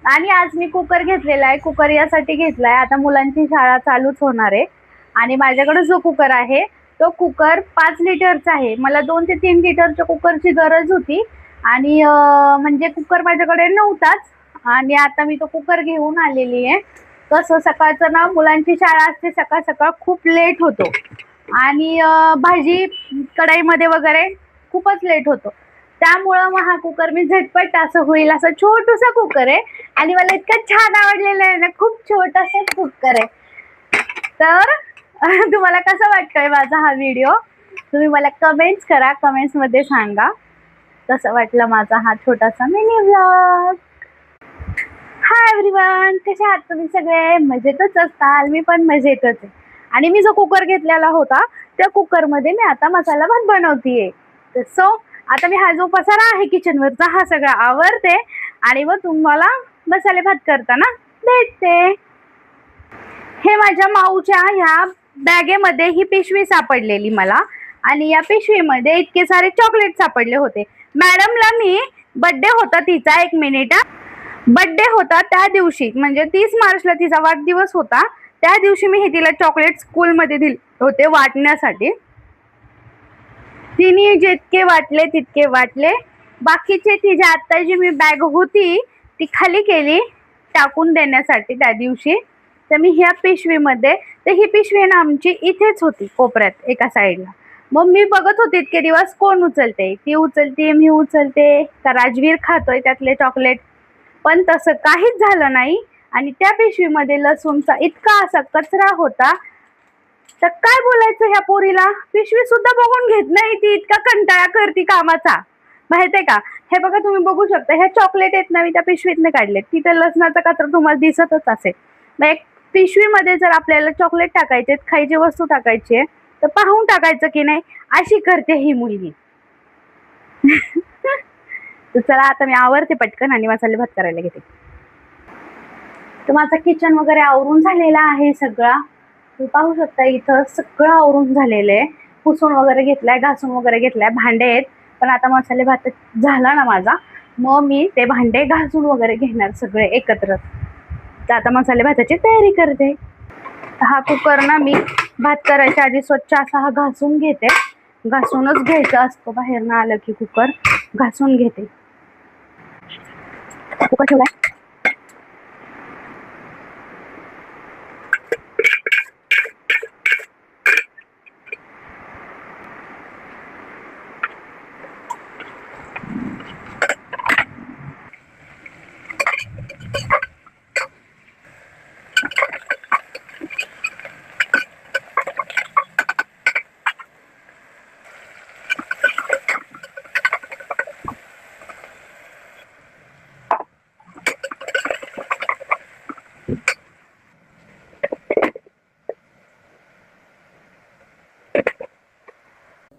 आणि आज मी कुकर घेतलेला आहे. कुकर यासाठी घेतलाय, आता मुलांची शाळा चालूच होणार आहे आणि माझ्याकडे जो कुकर आहे तो कुकर 5 लिटरचा आहे. मला 2 ते 3 लिटरच्या कुकरची गरज होती आणि म्हणजे कुकर माझ्याकडे नव्हताच आणि आता मी तो कुकर घेऊन आलेली आहे. कसं सकाळचं ना मुलांची शाळा असते, सकाळ सकाळ खूप लेट होतो आणि भाजी कढईमध्ये वगैरे खूपच लेट होतो. त्यामुळं मग हा कुकर मी झटपट असं होईल असं छोटूसा कुकर आहे आणि मला इतकं छान आवडलेलं आहे ना, खूप छोटासा कुकर आहे. तर तुम्हाला कसं वाटतोय माझा हा व्हिडिओ, तुम्ही मला कमेंट्स करा, कमेंट्समध्ये सांगा कसं वाटलं माझा हा छोटासा मिनी व्लॉग. हाय एव्हरीवन, कसे आहात तुम्ही सगळे? मजेतच असताल, मी पण मजेतच आहे. आणि मी जो कुकर घेतलेला होता त्या कुकरमध्ये मी आता मसाला भात बनवतीये. तर सो आता मी हा जो पसारा आहे किचनवरचा हा सगळा आवरते आणि मग तुम्हाला मसाले भात करताना भेटते. हे माझ्या माऊच्या ह्या बॅगेमध्ये ही पिशवी सापडलेली मला आणि या पिशवीमध्ये इतके सारे चॉकलेट सापडले होते. मॅडमला मी बर्थडे होता तिचा, 1 मिनिट, बर्थडे होता त्या दिवशी म्हणजे 30 मार्चला तिचा वाढदिवस होता. त्या दिवशी मी हे तिला चॉकलेट स्कूलमध्ये दिले होते वाटण्यासाठी. तिने जितके वाटले तितके वाटले, बाकीचे तिची आता जी मी बॅग होती ती खाली केली टाकून देण्यासाठी त्या दिवशी. तर मी ह्या पिशवीमध्ये, तर ही पिशवी ना आमची इथेच होती कोपऱ्यात एका साईडला. मग मी बघत होते इतके दिवस कोण उचलते, ती उचलते मी उचलते का राजवीर खातोय त्यातले चॉकलेट, पण तसं काहीच झालं नाही. आणि त्या पिशवीमध्ये लसूणचा इतका असा कचरा होता, तर काय बोलायचं ह्या पोरीला, पिशवी सुद्धा बघून घेत नाही ती, इतका कंटाळा करती कामाचा माहितीये का. हे बघा तुम्ही बघू शकता, ह्या चॉकलेट आहेत ना मी त्या पिशवीतने काढलेत. तिथं लसणाचा कचरा तुम्हाला दिसतच असेल. मग एक पिशवीमध्ये जर आपल्याला चॉकलेट टाकायचे, खायची वस्तू टाकायची तर पाहून टाकायचं की नाही, अशी करते ही मुलगी. तर चला आता मी आवरते पटकन आणि मसाले भात करायला घेते. तर माझं किचन वगैरे आवरून झालेला आहे सगळा. तुम्ही पाहू शकता इथं सगळं आवरून झालेलं आहे. पुसून वगैरे घेतलाय, घासून वगैरे घेतलाय. भांडे आहेत पण आता मसाले भात झाला ना माझा, मग मी ते भांडे घासून वगैरे घेणार सगळे एकत्र. तर आता मसाले भाताची तयारी करते. हा कुकर ना मी भात करायच्या आधी स्वच्छ असा हा घासून घेते. घासूनच घ्यायचा असतो, बाहेर ना आलं की कुकर घासून घेते. कुकर ठेवलाय.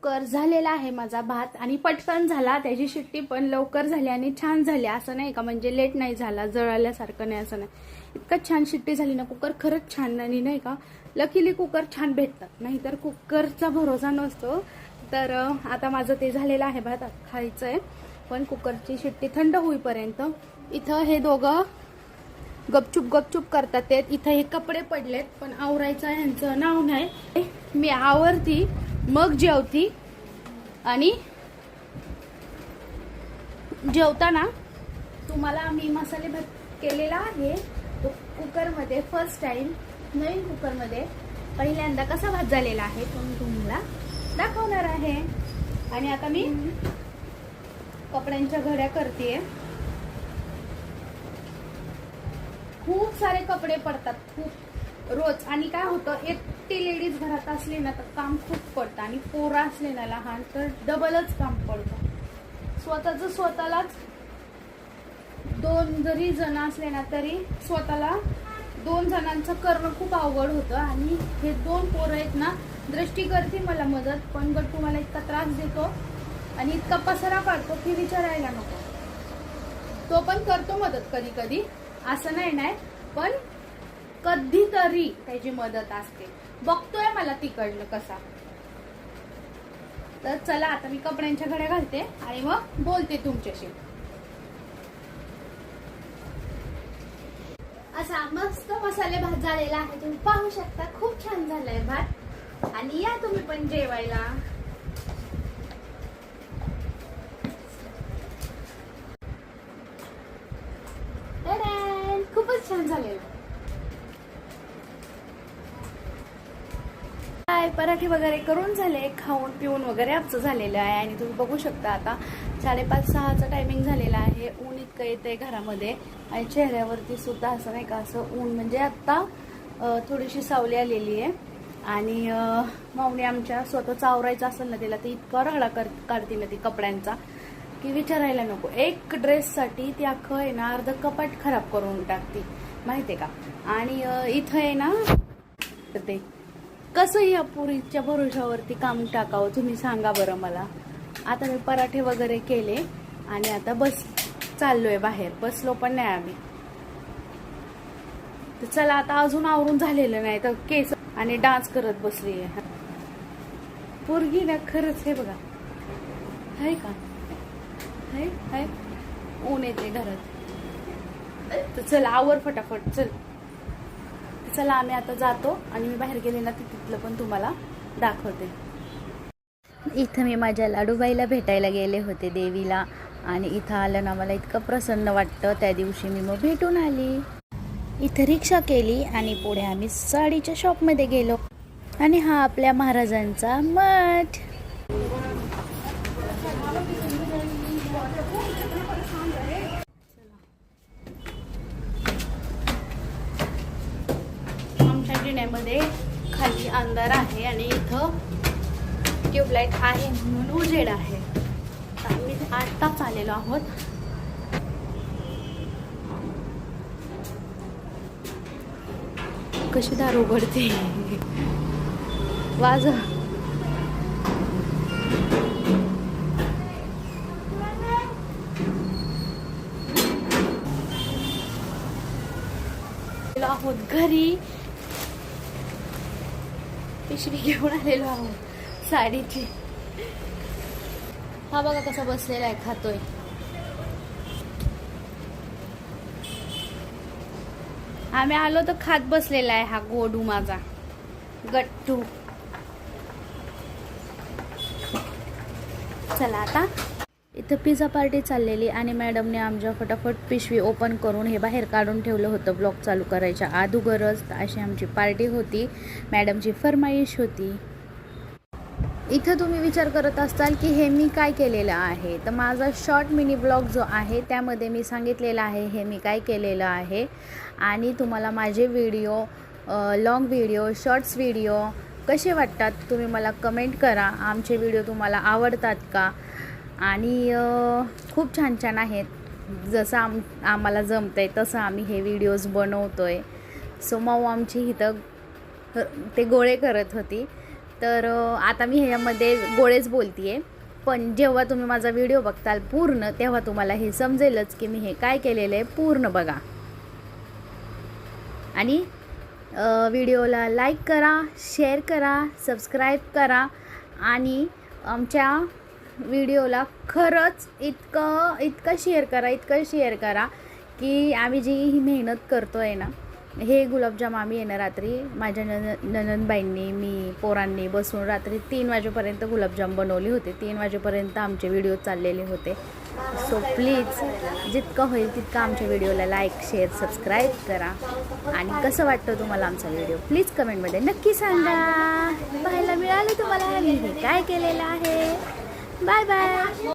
कुकर झालेला आहे माझा भात आणि पटकन झाला, त्याची शिट्टी पण लवकर झाली आणि छान झाली. असं नाही का म्हणजे लेट नाही झाला, जळाल्यासारखं नाही, असं नाही. इतकं छान शिट्टी झाली ना, कुकर खरंच छान. आणि नाही का लकीली कुकर छान भेटतात, नाहीतर कुकरचा भरोसा नसतो. तर आता माझं ते झालेलं आहे भात, खायचंय. पण कुकरची शिट्टी थंड होईपर्यंत इथं हे दोघं गपचूप करतात ते. इथं हे कपडे पडलेत पण आवरायचं ह्यांचं नाव नाही. मी आवरती मग जेवती आणि जेवताना तुम्हाला मी मसाले भात केलेला आहे तो कुकरमध्ये, फर्स्ट टाइम नवीन कुकरमध्ये पहिल्यांदा कसा भात झालेला आहे तो मी तुम्हाला दाखवणार आहे. आणि आता मी कपड्यांच्या घड्या करतेय. खूप सारे कपडे पडतात खूप रोज. आणि काय होतं, एकटी लेडीज घरात असली ना तर काम खूप पडतं आणि पोरं असले ना लहान तर डबलच काम पडतं. स्वतःलाच 2 जरी जण असले ना तरी स्वतःला 2 जणांचं करणं खूप अवघड होतं. आणि हे 2 पोरं आहेत ना, दृष्टी करते मला मदत, पण गट्टू मला इतका त्रास देतो आणि इतका पसारा काढतो की विचारायला नको. तो पण करतो मदत कधी कधी, असं नाही, पण कधीतरी त्याची मदत असते. बघतोय मला तिकडलं कसा. तर चला आता मी कपड्यांच्या घड्या घालते आणि मग बोलते तुमच्याशी. असा मस्त मसाले भात झालेला आहे, तुम्ही पाहू शकता. खूप छान झालाय भात. आणि या तुम्ही पण जेवायला. खूपच छान झालेलं. काय पराठे वगैरे करून झाले, खाऊन पिऊन वगैरे आमचं झालेलं आहे. आणि तुम्ही बघू शकता आता 5:30-6चा टायमिंग झालेला आहे. ऊन इतकं येतंय घरामध्ये आणि चेहऱ्यावरती सुद्धा असं नाही का, असं ऊन म्हणजे आता थोडीशी सावली आलेली आहे. आणि माऊनी आमच्या स्वतःच आवरायचं असेल ना तिला, तर इतका राडा काढते ना ती कपड्यांचा की विचारायला नको. एक ड्रेससाठी ती अख्खं आहे ना अर्ध कपाट खराब करून टाकते माहितीये का. आणि इथं आहे ना ते कसं या पुरीच्या भरोशावरती काम टाकावं तुम्ही सांगा बरं मला. आता मी पराठे वगैरे केले आणि आता चाललोय बाहेर. बसलो पण नाही आम्ही. तर चला आता अजून आवरून झालेलं नाही तर केस आणि डान्स करत बसली आहे पोरगी ना. खरंच हे बघा, आहे का, हाय ऊन येते घरात. तर चला आवर फटाफट. चला आम्ही आता जातो आणि मी बाहेर गेले ना तिथलं पण तुम्हाला दाखवते. इथं मी माझ्या लाडूबाईला भेटायला गेले होते देवीला. आणि इथं आलं ना मला इतकं प्रसन्न वाटतं. त्या दिवशी मी मग भेटून आली. इथं रिक्षा केली आणि पुढे आम्ही साडीच्या शॉपमध्ये गेलो. आणि हा आपल्या महाराजांचा मठ. आमच्या जिन्यामध्ये खाली अंधार आहे आणि इथं ट्यूबलाईट आहे म्हणून उजेड आहे. आम्ही आत्ताच आलेलो आहोत. कशी दार उघडते वाज. आहोत घरी. पिशवी घेऊन आलेलो आहोत साडीची. हा बघा कसा बसलेला आहे, खातोय. आम्ही आलो तर खात बसलेला आहे हा गोडू माझा गट्टू. चला आता इथं पिझ्झा पार्टी चाललेली आणि मॅडमने आमच्या फटाफट पिशवी ओपन करून हे बाहेर काढून ठेवलं होतं ब्लॉग चालू करायच्या अगोदरच. अशी आमची पार्टी होती, मॅडमची फरमाईश होती. इथं तुम्ही विचार करत असाल की हे मी काय केलेलं आहे, तर माझा शॉर्ट मिनी ब्लॉग जो आहे त्यामध्ये मी सांगितलेलं आहे हे मी काय केलेलं आहे. आणि तुम्हाला माझे video, long video, shorts video कसे वाटतात तुम्ही मला कमेंट करा. आमचे व्हिडिओ तुम्हाला आवडतात का. आणि खूप छान छान आहेत. जसं आम्हाला जमतं आहे तसं आम्ही हे व्हिडिओज बनवतो आहे. सो माऊ आमची इथं ते गोळे करत होती. तर आता मी ह्यामध्ये गोळेच बोलते आहे, पण जेव्हा तुम्ही माझा व्हिडिओ बघताल पूर्ण तेव्हा तुम्हाला हे समजेलच की मी हे काय केलेलं आहे. पूर्ण बघा आणि व्हिडिओला लाईक करा, शेअर करा, सबस्क्राईब करा. आणि आमच्या व्हिडिओला खरंच इतकं शेअर करा की आम्ही जी ही मेहनत करतो आहे ना. हे गुलाबजाम आम्ही येणं रात्री माझ्या ननंदबाईंनी मी पोरांनी बसून रात्री 3 वाजेपर्यंत गुलाबजाम बनवले होते. 3 वाजेपर्यंत आमचे व्हिडिओ चाललेले होते. सो प्लीज जितकं होईल तितकं आमच्या व्हिडिओला लाईक, शेअर, सबस्क्राईब करा. आणि कसं वाटतं तुम्हाला आमचा व्हिडिओ प्लीज कमेंटमध्ये नक्की सांगा. पाहायला मिळालं तुम्हाला मी हे काय केलेलं आहे. Bye bye.